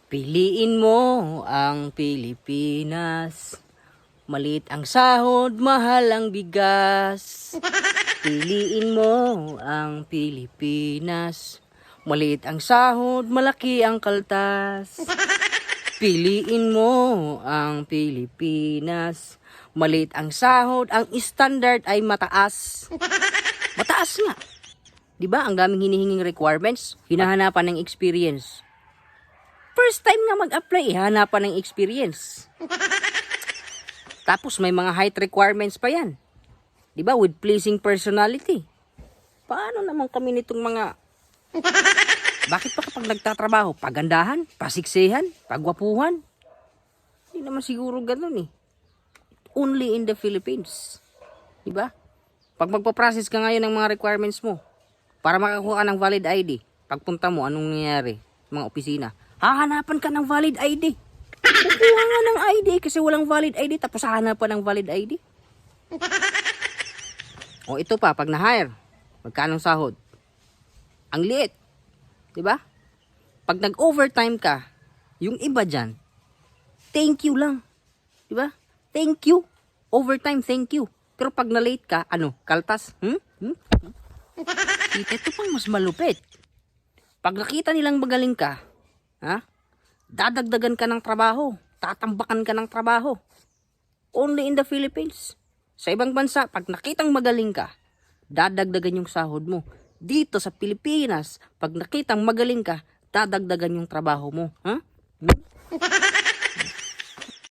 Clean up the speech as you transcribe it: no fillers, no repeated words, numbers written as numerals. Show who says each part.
Speaker 1: Piliin mo ang Pilipinas. Maliit ang sahod, mahal ang bigas. Piliin mo ang Pilipinas. Maliit ang sahod, malaki ang kaltas. Piliin mo ang Pilipinas. Maliit ang sahod, ang standard ay mataas. Mataas nga. 'Di ba? Ang daming hinihinging requirements, hinahanapan ng experience. First time nga mag-apply, hanapan ng experience. Tapos may mga height requirements pa yan. 'Di ba? With pleasing personality. Paano naman kami nitong mga Bakit pa kapag nagtatrabaho, pagandahan, pasiksihan, pagwapuhan? Hindi naman siguro ganoon eh. Only in the Philippines. 'Di ba? Pag magpa-process ka ngayon ng mga requirements mo para makakuha ka ng valid ID, pagpunta mo, anong nangyayari? Mga opisina, hahanapan ka ng valid ID. Kukuha nga ng ID kasi walang valid ID tapos hahanapan ng valid ID. O ito pa, pag na-hire, magkanong sahod? Ang liit. 'Di ba? Pag nag-overtime ka, yung iba diyan, thank you lang. 'Di ba? Thank you. Overtime, thank you. Pero pag na-late ka, kaltas? Ito pang mas malupit. Pag nakita nilang magaling ka, dadagdagan ka ng trabaho, tatambakan ka ng trabaho. Only in the Philippines. Sa ibang bansa, pag nakitang magaling ka, dadagdagan yung sahod mo. Dito sa Pilipinas, pag nakitang magaling ka, dadagdagan yung trabaho mo.